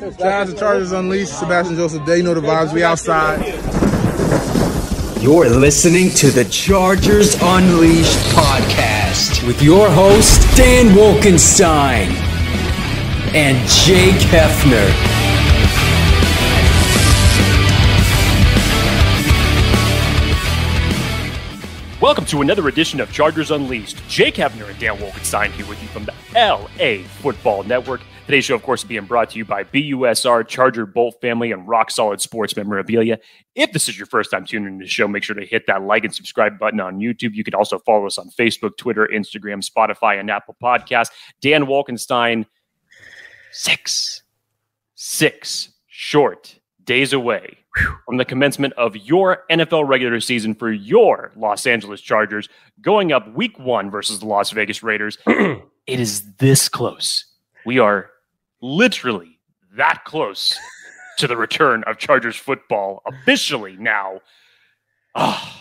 Shout out to Chargers Unleashed, Sebastian Joseph Day. You know the vibes, we outside. You're listening to the Chargers Unleashed podcast with your host, Dan Wolkenstein and Jake Hefner. Welcome to another edition of Chargers Unleashed. Jake Hefner and Dan Wolkenstein here with you from the LAFB Network. Today's show, of course, is being brought to you by BUSR, Charger Bolt Family, and Rock Solid Sports Memorabilia. If this is your first time tuning into the show, make sure to hit that like and subscribe button on YouTube. You can also follow us on Facebook, Twitter, Instagram, Spotify, and Apple Podcasts. Dan Wolkenstein, six short days away from the commencement of your NFL regular season for your Los Angeles Chargers, going up week 1 versus the Las Vegas Raiders. It is this close. We are literally that close to the return of Chargers football officially now. Oh,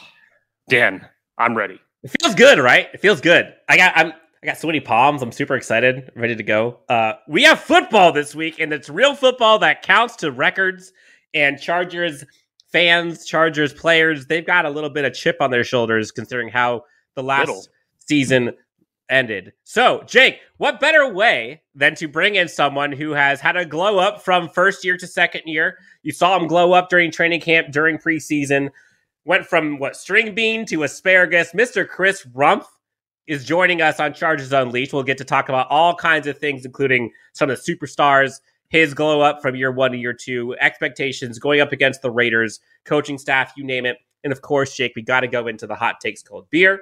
Dan, I'm ready. It feels good, right? It feels good. I got sweaty palms. I'm super excited, ready to go. We have football this week, and it's real football that counts to records. And Chargers fans, Chargers players, they've got a little bit of chip on their shoulders considering how the last season ended. So, Jake, what better way than to bring in someone who has had a glow up from first year to second year? You saw him glow up during training camp, during preseason. Went from, string bean to asparagus. Mr. Chris Rumph is joining us on Chargers Unleashed. We'll get to talk about all kinds of things, including some of the superstars, his glow up from year 1 to year 2, expectations, going up against the Raiders, coaching staff, you name it. And of course, Jake, we got to go into the hot takes cold beer.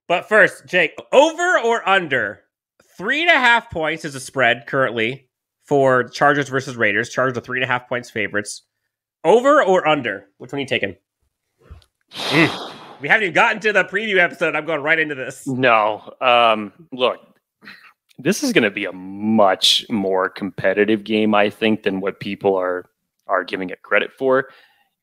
But first, Jake, over or under 3.5 points is a spread currently for Chargers versus Raiders. Chargers are 3.5 points favorites. Over or under? Which one are you taking? We haven't even gotten to the preview episode. I'm going right into this. No. Look, this is going to be a much more competitive game, I think, than what people are giving it credit for.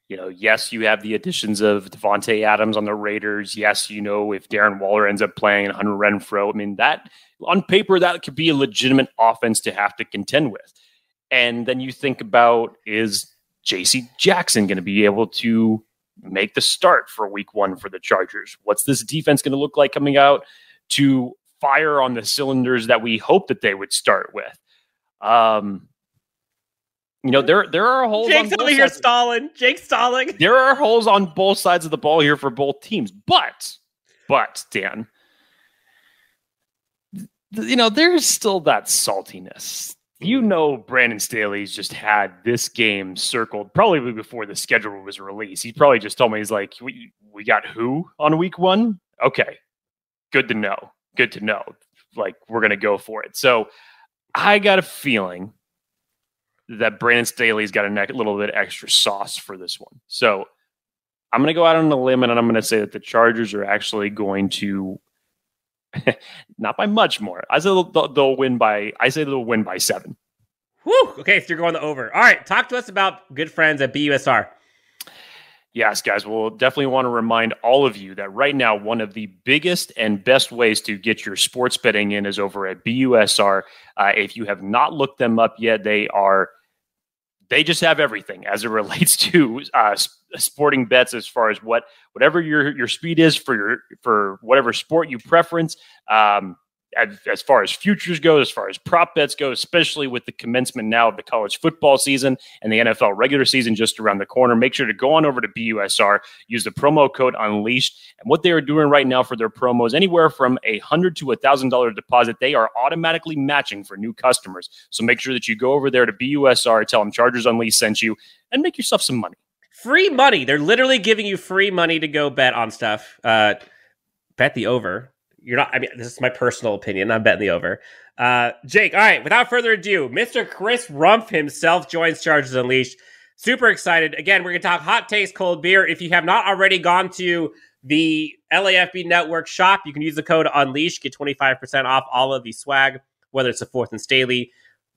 You know, yes, you have the additions of Devontae Adams on the Raiders. Yes, you know, if Darren Waller ends up playing and Hunter Renfrow, I mean, that on paper, that could be a legitimate offense to have to contend with. And then you think about, is J.C. Jackson going to be able to make the start for week 1 for the Chargers? What's this defense going to look like coming out to fire on the cylinders that we hope that they would start with? You know, there are holes. Jake's on both over here sides. stalling. Jake's stalling. There are holes on both sides of the ball here for both teams. But Dan, you know, there's still that saltiness. You know, Brandon Staley's just had this game circled probably before the schedule was released. He probably just told me, he's like, we got who on week 1? Okay, good to know. Good to know. Like, we're going to go for it. So I got a feeling that Brandon Staley's got a little bit extra sauce for this one. So I'm going to go out on a limb and I'm going to say that the Chargers are actually going to, not by much more. I say they'll win by 7. Whew. Okay, so you're going the over. All right, talk to us about good friends at BUSR. Yes, guys, we'll definitely want to remind all of you that right now, one of the biggest and best ways to get your sports betting in is over at BUSR. If you have not looked them up yet, they just have everything as it relates to sporting bets, as far as whatever your speed is for whatever sport you preference. As far as futures go, as far as prop bets go, especially with the commencement now of the college football season and the NFL regular season just around the corner, make sure to go on over to BUSR, use the promo code Unleashed. And what they are doing right now for their promos, anywhere from $100 to $1,000 deposit, they are automatically matching for new customers. So make sure that you go over there to BUSR, tell them Chargers Unleashed sent you, and make yourself some money. Free money. They're literally giving you free money to go bet on stuff. Bet the over. You're not, I mean, this is my personal opinion. I'm betting the over. Jake, all right, without further ado, Mr. Chris Rumph himself joins Chargers Unleashed. Super excited. Again, we're going to talk hot taste cold beer. If you have not already gone to the LAFB Network shop, you can use the code Unleashed, get 25% off all of the swag, whether it's the 4th and Staley,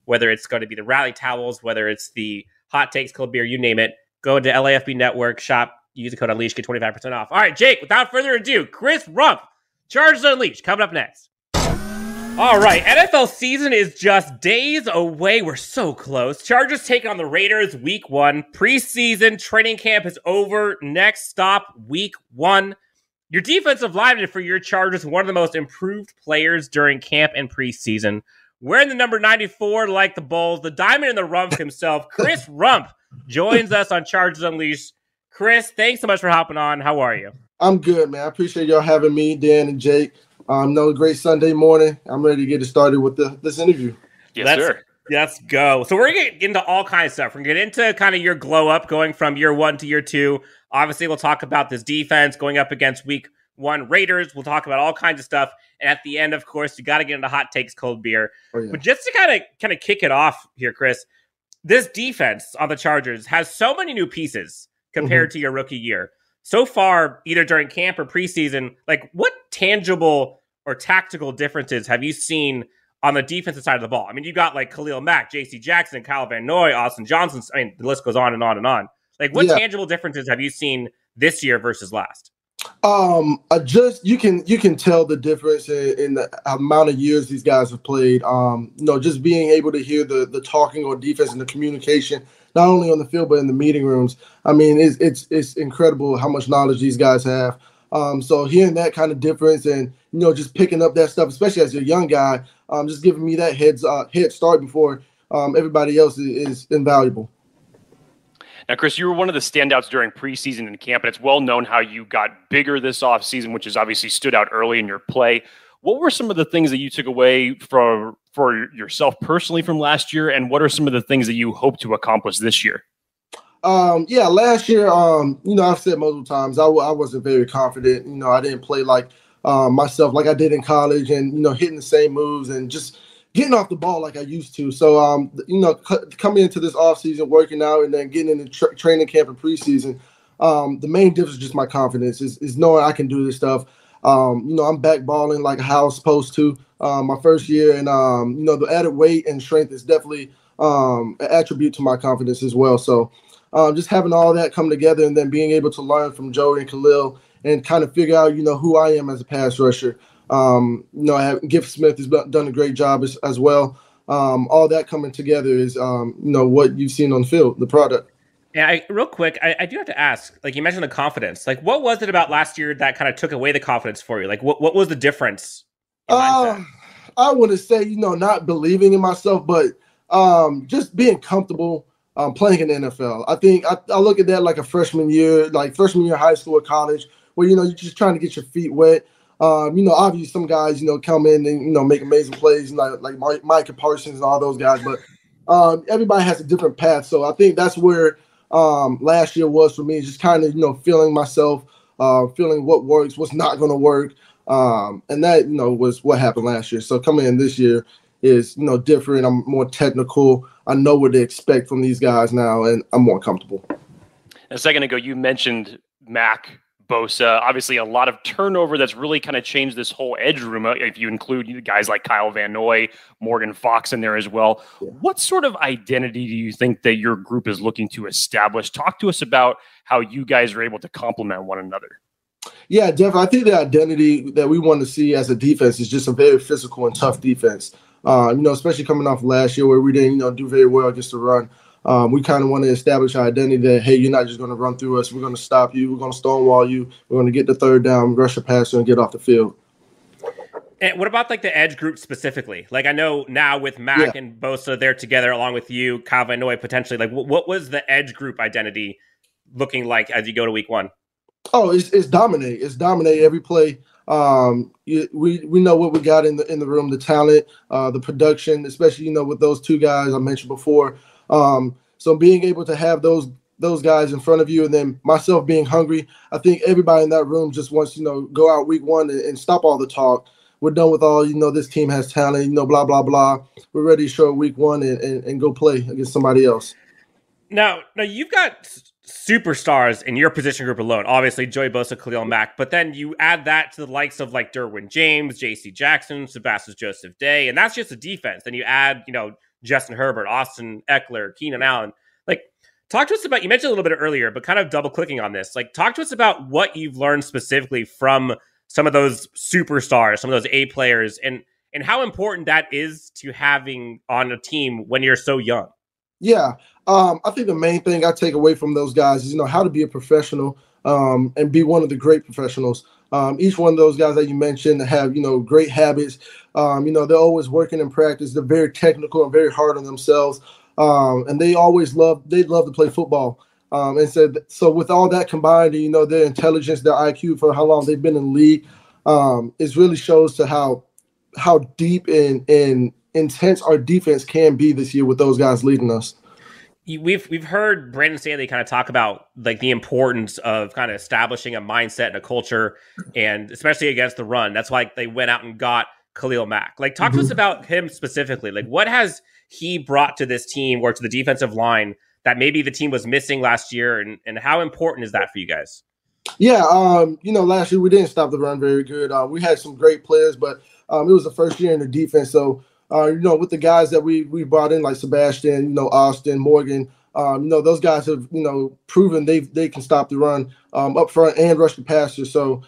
whether it's going to be the rally towels, whether it's the hot takes cold beer, you name it. Go to LAFB Network shop, use the code Unleashed, get 25% off. All right, Jake, without further ado, Chris Rumph, Chargers Unleashed, coming up next. All right, NFL season is just days away. We're so close. Chargers taking on the Raiders week 1. Preseason training camp is over. Next stop, week 1. Your defensive lineman for your Chargers, one of the most improved players during camp and preseason. Wearing the number 94 like the Bulls, the diamond in the rump himself, Chris Rumph, joins us on Chargers Unleashed. Chris, thanks so much for hopping on. How are you? I'm good, man. I appreciate y'all having me, Dan and Jake. Another great Sunday morning. I'm ready to get it started with this interview. Yes, sir. Let's go. So we're going to get into all kinds of stuff. We're going to get into kind of your glow up going from year 1 to year 2. Obviously, we'll talk about this defense going up against week 1 Raiders. We'll talk about all kinds of stuff. And at the end, of course, you got to get into hot takes, cold beer. Oh, yeah. But just to kind of kick it off here, Chris, this defense on the Chargers has so many new pieces compared to your rookie year. So far, either during camp or preseason, like what tangible or tactical differences have you seen on the defensive side of the ball? I mean, you got like Khalil Mack, J.C. Jackson, Kyle Van Noy, Austin Johnson. I mean, the list goes on and on and on. Like, what tangible differences have you seen this year versus last? You can tell the difference in the amount of years these guys have played. Just being able to hear the talking on defense and the communication, not only on the field but in the meeting rooms. I mean, it's incredible how much knowledge these guys have. So hearing that kind of difference and just picking up that stuff, especially as a young guy, just giving me that head start before everybody else is invaluable. Now, Chris, you were one of the standouts during preseason and camp, and it's well known how you got bigger this offseason, which has obviously stood out early in your play. What were some of the things that you took away for yourself personally from last year, and what are some of the things that you hope to accomplish this year? Last year, I've said multiple times, I wasn't very confident. I didn't play like myself like I did in college and, hitting the same moves and just getting off the ball like I used to. So, coming into this offseason, working out, and then getting into training camp and preseason, the main difference is just my confidence is knowing I can do this stuff. I'm back balling like how I was supposed to my first year. And, the added weight and strength is definitely an attribute to my confidence as well. So just having all that come together and then being able to learn from Joey and Khalil and kind of figure out, who I am as a pass rusher. Gift Smith has done a great job as well. All that coming together is, what you've seen on the field, the product. Yeah, real quick, I do have to ask, like you mentioned the confidence. Like, what was it about last year that kind of took away the confidence for you? Like, what was the difference in mindset? I wouldn't say, not believing in myself, but just being comfortable playing in the NFL. I think I look at that like a freshman year of high school or college, where, you're just trying to get your feet wet. Obviously some guys, come in and, make amazing plays, like Micah Parsons and all those guys, but everybody has a different path. So I think that's where last year was for me, just kind of, feeling myself, feeling what works, what's not going to work. And that, was what happened last year. So coming in this year is, different. I'm more technical. I know what to expect from these guys now, and I'm more comfortable. A second ago, you mentioned Mac, Bosa, obviously a lot of turnover that's really kind of changed this whole edge room. If you include guys like Kyle Van Noy, Morgan Fox in there as well. Yeah. What sort of identity do you think that your group is looking to establish? Talk to us about how you guys are able to complement one another. Yeah, definitely. I think the identity that we want to see as a defense is just a very physical and tough defense. Especially coming off last year where we didn't, do very well against the run. We kind of want to establish our identity that, hey, you're not just going to run through us. We're going to stop you. We're going to stonewall you. We're going to get the third down, rush the passer, and get off the field. And what about like the edge group specifically? Like I know now with Mac and Bosa, they're together along with you, Kyle Van Noy potentially. Like what was the edge group identity looking like as you go to week 1? Oh, it's dominate. It's dominate every play. We know what we got in the room, the talent, the production, especially, with those two guys I mentioned before. So being able to have those guys in front of you and then myself being hungry, I think everybody in that room just wants to, go out week 1 and stop all the talk. We're done with all, this team has talent, blah, blah, blah. We're ready to show week 1 and go play against somebody else. Now you've got superstars in your position group alone. Obviously, Joey Bosa, Khalil Mack. But then you add that to the likes of like Derwin James, J.C. Jackson, Sebastian Joseph Day, and that's just a defense. Then you add, Justin Herbert, Austin Eckler, Keenan Allen. Like, talk to us about, you mentioned a little bit earlier, but kind of double clicking on this. Like, talk to us about what you've learned specifically from some of those superstars, some of those A players, and and how important that is to having on a team when you're so young. Yeah, I think the main thing I take away from those guys is, how to be a professional and be one of the great professionals. Each one of those guys that you mentioned have, great habits. They're always working in practice. They're very technical and very hard on themselves. And they love to play football. And so with all that combined, their intelligence, their IQ for how long they've been in the league, it really shows to how deep and intense our defense can be this year with those guys leading us. We've heard Brandon Staley kind of talk about like the importance of kind of establishing a mindset and a culture, and especially against the run. That's why they went out and got Khalil Mack. Like, talk to us about him specifically. Like, what has he brought to this team or to the defensive line that maybe the team was missing last year, and how important is that for you guys? Yeah, last year we didn't stop the run very good. We had some great players, but it was the first year in the defense. So, with the guys that we brought in, like Sebastian, Austin, Morgan, those guys have, proven they can stop the run up front and rush the passer. So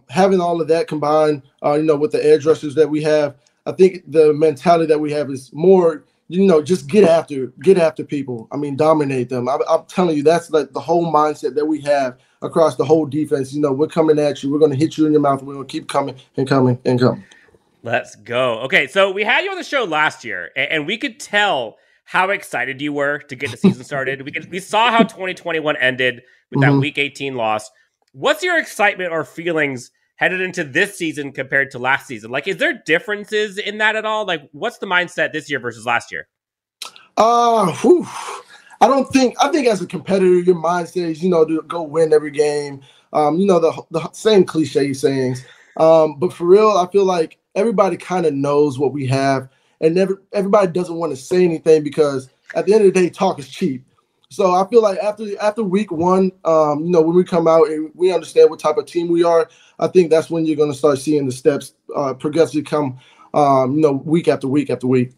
having all of that combined, with the edge rushers that we have, I think the mentality that we have is more, just get after people. I mean, dominate them. I'm telling you, that's like the whole mindset that we have across the whole defense. We're coming at you. We're going to hit you in your mouth. We're going to keep coming and coming and coming. Let's go. Okay, so we had you on the show last year, and we could tell how excited you were to get the season started. We saw how 2021 ended with that Week 18 loss. What's your excitement or feelings headed into this season compared to last season? Like, is there differences in that at all? Like, what's the mindset this year versus last year? I think as a competitor, your mindset is, to go win every game. The same cliche sayings. But for real, I feel like everybody kind of knows what we have, and everybody doesn't want to say anything because at the end of the day, talk is cheap. So I feel like after week one, when we come out and we understand what type of team we are, I think that's when you're going to start seeing the steps progressively come, week after week after week.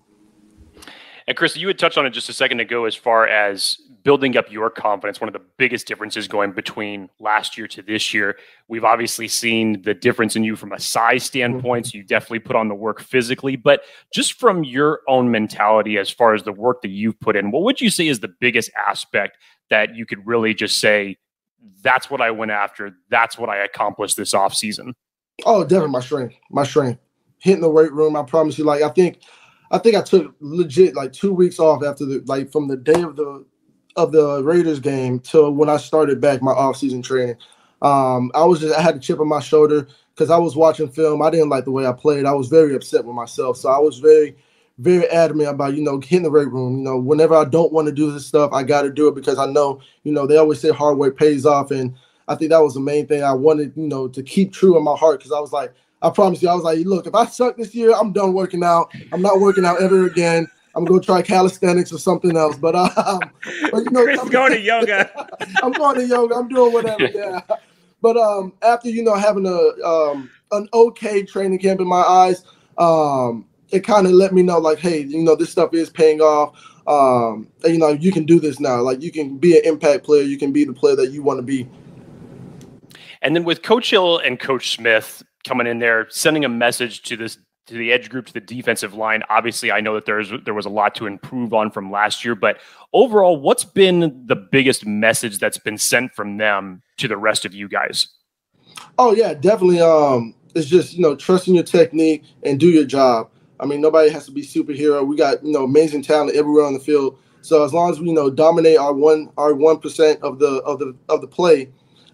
And Chris, you had touched on it just a second ago as far as building up your confidence. One of the biggest differences going between last year to this year. We've obviously seen the difference in you from a size standpoint. So you definitely put on the work physically, but just from your own mentality, as far as the work that you've put in, what would you say is the biggest aspect that you could really just say, that's what I went after, that's what I accomplished this offseason? Oh, definitely my strength. Hitting the weight room, I promise you. I think I took legit 2 weeks off after from the day of the Raiders game till when I started back my offseason training. I had a chip on my shoulder because I was watching film. I didn't like the way I played. I was very upset with myself. So I was very, very adamant about, hitting the weight room. Whenever I don't want to do this stuff, I got to do it because I know, they always say hard work pays off. And I think that was the main thing I wanted, to keep true in my heart, because I was like, I promise you, I was like, look, if I suck this year, I'm done working out. I'm not working out ever again. I'm going to try calisthenics or something else. But Chris going to yoga. I'm going to yoga. I'm doing whatever. Yeah. But after, having an okay training camp in my eyes, it kind of let me know, hey, this stuff is paying off. And, you can do this now. You can be an impact player. You can be the player that you want to be. And then with Coach Hill and Coach Smith coming in there, sending a message to the edge group, to the defensive line. Obviously, I know that there was a lot to improve on from last year, but overall, what's been the biggest message that's been sent from them to the rest of you guys? Oh yeah, definitely. It's just, trusting your technique and do your job. I mean, nobody has to be superhero. We got, amazing talent everywhere on the field. So as long as we, dominate our 1% of the play,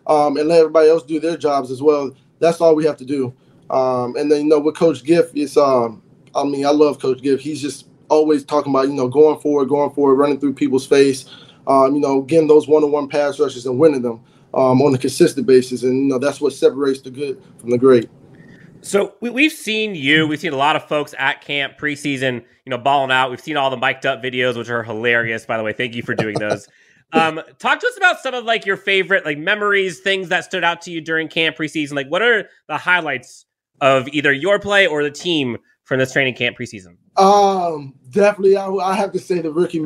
and let everybody else do their jobs as well, that's all we have to do. And then, with Coach Giff, it's, I love Coach Giff. He's just always talking about, going forward, running through people's face, getting those one-on-one pass rushes and winning them on a consistent basis. And, that's what separates the good from the great. So we've seen a lot of folks at camp preseason, balling out. We've seen all the mic'd up videos, which are hilarious, by the way. Thank you for doing those. Talk to us about some of your favorite memories, things that stood out to you during camp preseason. What are the highlights of either your play or the team from this training camp preseason? Definitely, I have to say the rookie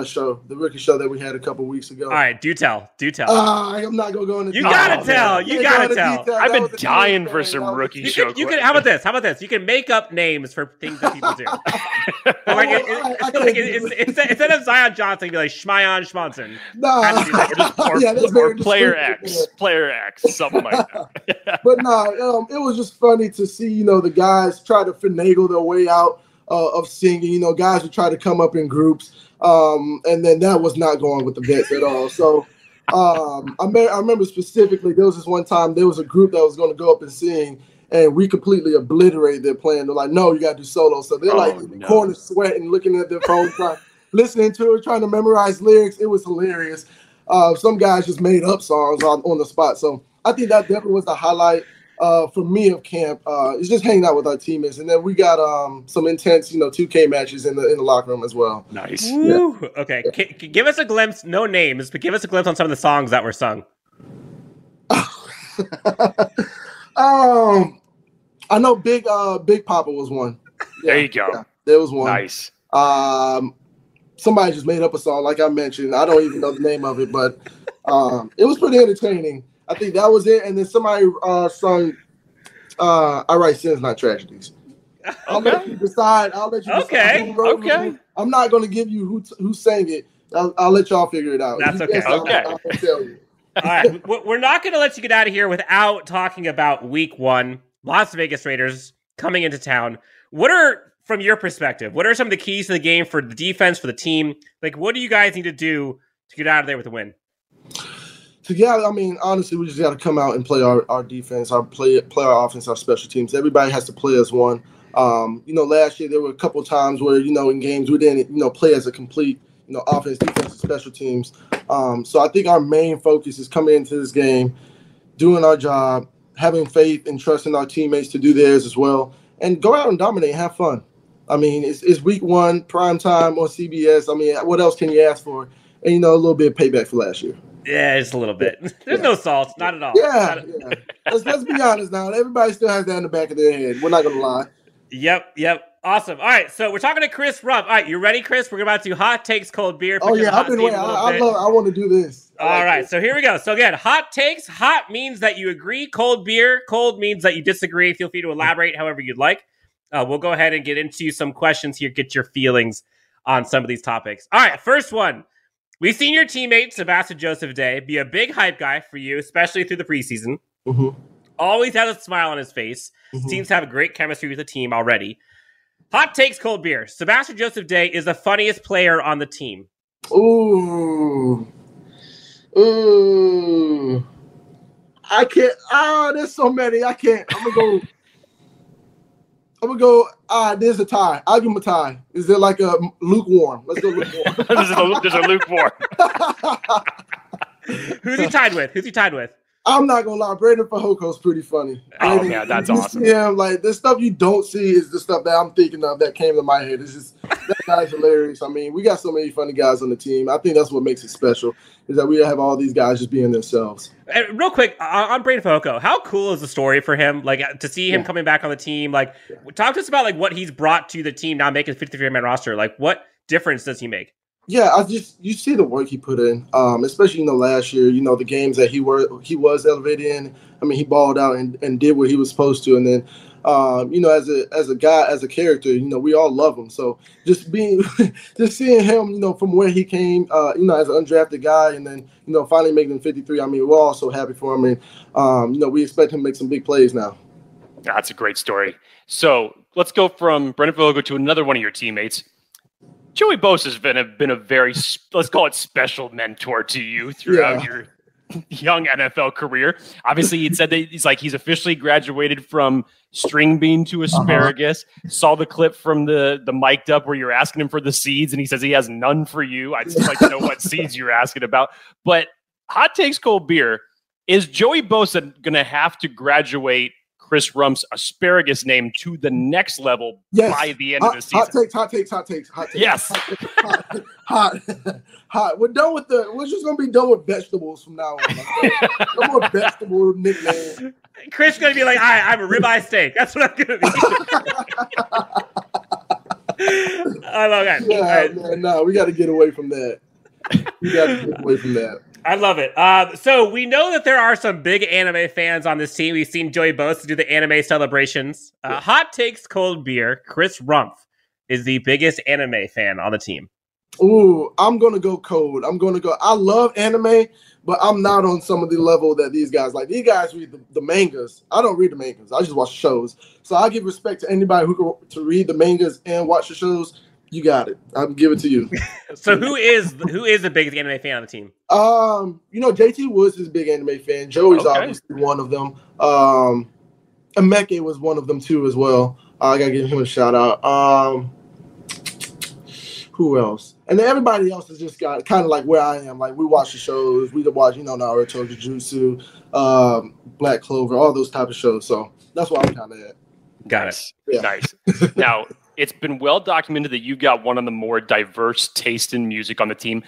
show, the rookie show that we had a couple weeks ago. All right, do tell. I'm not gonna go into. You gotta tell. You gotta tell. I've been dying for some rookie show. You can. How about this? How about this? You can make up names for things that people do. Instead of Zion Johnson, be like Shmayan Schmonson. Or Player X, something like that. But it was just funny to see, the guys try to finagle their way out of singing. Guys would try to come up in groups, and then that was not going with the vets at all. So I remember specifically there was this one time there was a group that was going to go up and sing, and we completely obliterated their plan. They're like, "No, you got to do solo." So they're in the corner sweating, looking at their phone, listening to it, trying to memorize lyrics. It was hilarious. Some guys just made up songs on the spot. So I think that definitely was the highlight for me of camp. It's just hanging out with our teammates, and then we got some intense, 2K matches in the locker room as well. Nice. Yeah. Okay, give us a glimpse. No names, but give us a glimpse on some of the songs that were sung. I know Big Papa was one. Yeah, there you go. Yeah, there was one. Nice. Somebody just made up a song, like I mentioned. I don't even know the name of it, but it was pretty entertaining. I think that was it. And then somebody sung I Write Sins, Not Tragedies. I'll let you decide. Okay. I'm not going to give you who sang it. I'll let y'all figure it out. That's okay. I'll tell you. All right. We're not going to let you get out of here without talking about week 1. Las Vegas Raiders coming into town. From your perspective, what are some of the keys to the game for the defense, for the team? Like, what do you guys need to do to get out of there with a win? Honestly, we just got to come out and play our defense, play our offense, our special teams. Everybody has to play as one. Last year there were a couple of times where, in games we didn't, play as a complete, offense, defense, and special teams. So I think our main focus is coming into this game, doing our job, having faith and trusting our teammates to do theirs as well, and go out and dominate and have fun. It's week 1, prime time on CBS. What else can you ask for? And, a little bit of payback for last year. Yeah, just a little bit. There's no salt. Not at all. Yeah. Let's be honest now. Everybody still has that in the back of their head. We're not going to lie. Yep. Awesome. All right, so we're talking to Chris Rumph. All right, you ready, Chris? We're about to hot takes, cold beer. Oh, yeah, I've been waiting. I want to do this. All right, so here we go. So again, hot takes. Hot means that you agree. Cold beer. Cold means that you disagree. Feel free to elaborate however you'd like. We'll go ahead and get into some questions here, get your feelings on some of these topics. All right, first one. We've seen your teammate, Sebastian Joseph Day, be a big hype guy for you, especially through the preseason. Mm-hmm. Always has a smile on his face. Mm-hmm. Seems to have a great chemistry with the team already. Hot takes, cold beer. Sebastian Joseph Day is the funniest player on the team. Ooh. I can't. There's so many. I can't. I'm going to go. There's a tie. I'll give him a tie. Is there like a lukewarm? Let's go lukewarm. There's a lukewarm. Who's he tied with? I'm not going to lie. Brandon Fajoko's pretty funny. Oh, man, that's awesome. Yeah, like the stuff you don't see is the stuff that I'm thinking of that came to my head. It's just, that guy's hilarious. We got so many funny guys on the team. I think that's what makes it special, is that we have all these guys just being themselves. And real quick, on Brandon Fajoko, how cool is the story for him? Like, to see him coming back on the team, like, talk to us about, like, what he's brought to the team now, making a 53-man roster. Like, what difference does he make? Yeah, you see the work he put in, especially, last year, the games that he was elevated in. He balled out and did what he was supposed to. And then, as a guy, as a character, we all love him. So just seeing him, from where he came, as an undrafted guy, and then, finally making him 53. We're all so happy for him. And, we expect him to make some big plays now. That's a great story. So let's go from Brandon Fajoko to another one of your teammates. Joey Bosa has been a very, let's call it, special mentor to you throughout your young NFL career. Obviously, he said that he's officially graduated from string bean to asparagus. Saw the clip from the mic'd up where you're asking him for the seeds, and he says he has none for you. I'd just like to know what seeds you're asking about. But hot takes, cold beer. Is Joey Bosa going to have to graduate Chris Rumph's asparagus name to the next level by the end of the season? Hot takes. Yes. Hot. We're just going to be done with vegetables from now on. No more vegetable nickname. Chris is going to be like, I'm a ribeye steak. That's what I'm going to be. I love that. Yeah, man, no, we got to get away from that. We got to get away from that. I love it. So we know that there are some big anime fans on this team. We've seen Joey Bosa do the anime celebrations. Hot takes, cold beer. Chris Rumph is the biggest anime fan on the team. Ooh, I'm going to go cold. I love anime, but I'm not on some of the level that these guys like. These guys read the mangas. I don't read the mangas. I just watch shows. So I give respect to anybody who can to read the mangas and watch the shows. You got it. I'll give it to you. So who is the biggest anime fan on the team? JT Woods is a big anime fan. Joey's obviously one of them. Emeke was one of them too as well. I gotta give him a shout out. Who else? And then everybody else is just got kind of like where I am. Like we watch the shows. We watch, Naruto, Jujutsu, Black Clover, all those type of shows. So that's why I'm kind of at. Got it. Yeah. Nice. Now, it's been well documented that you got one of the more diverse taste in music on the team.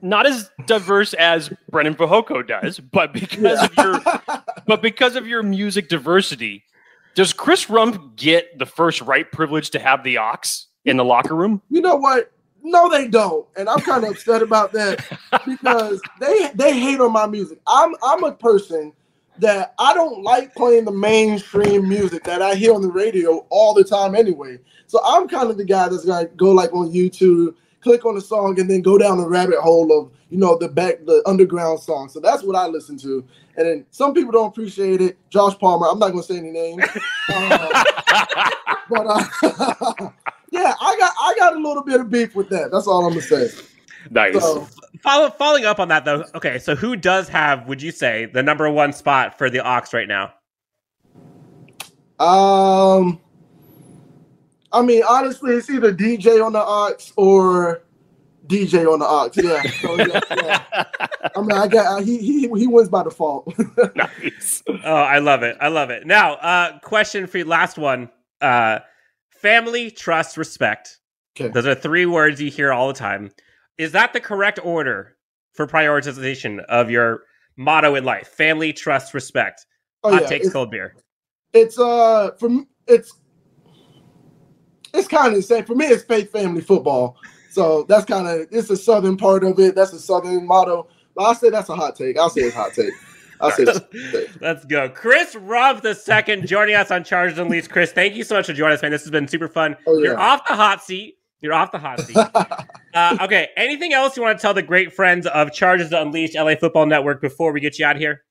Not as diverse as Brennan Fehoko does, but because of your music diversity, does Chris Rumph get the first right privilege to have the aux in the locker room? You know what? No, they don't, and I'm kind of upset about that because they hate on my music. I'm a person that I don't like playing the mainstream music that I hear on the radio all the time anyway. So I'm kind of the guy that's gonna go like on YouTube, click on the song, and then go down the rabbit hole of the underground song. So that's what I listen to. And then some people don't appreciate it. Josh Palmer, I'm not gonna say any names, yeah, I got a little bit of beef with that. That's all I'm gonna say. Nice. So, Following up on that though. Okay, so who does have, would you say, the number one spot for the aux right now? I mean, honestly, it's either DJ on the aux or DJ on the aux. Yeah. So, yeah. I mean, he wins by default. Nice. Oh, I love it. Now, question for you, last one. Family, trust, respect. Okay. Those are 3 words you hear all the time. Is that the correct order for prioritization of your motto in life? Family, trust, respect. Hot takes, cold beer. It's it's kind of the same. For me, it's faith, family, football. So that's kind of, it's the southern part of it. That's the southern motto. But I'll say that's a hot take. I'll say it's hot take. Let's go. Chris Rumph II joining us on Chargers Unleashed. Chris, thank you so much for joining us, man. This has been super fun. Oh, yeah. You're off the hot seat. Okay, anything else you want to tell the great friends of Chargers Unleashed LA Football Network before we get you out of here?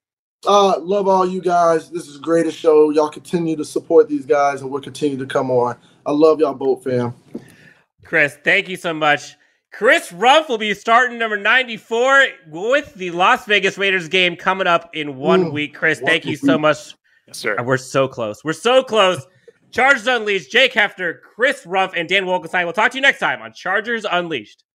Love all you guys. This is the greatest show. Y'all continue to support these guys, and we'll continue to come on. I love y'all both, fam. Chris, thank you so much. Chris Rumph will be starting number 94 with the Las Vegas Raiders game coming up in 1 week. Chris, thank you so much. Yes, sir. We're so close. Chargers Unleashed, Jake Hefner, Chris Rumph, and Dan Wolkenstein. We'll talk to you next time on Chargers Unleashed.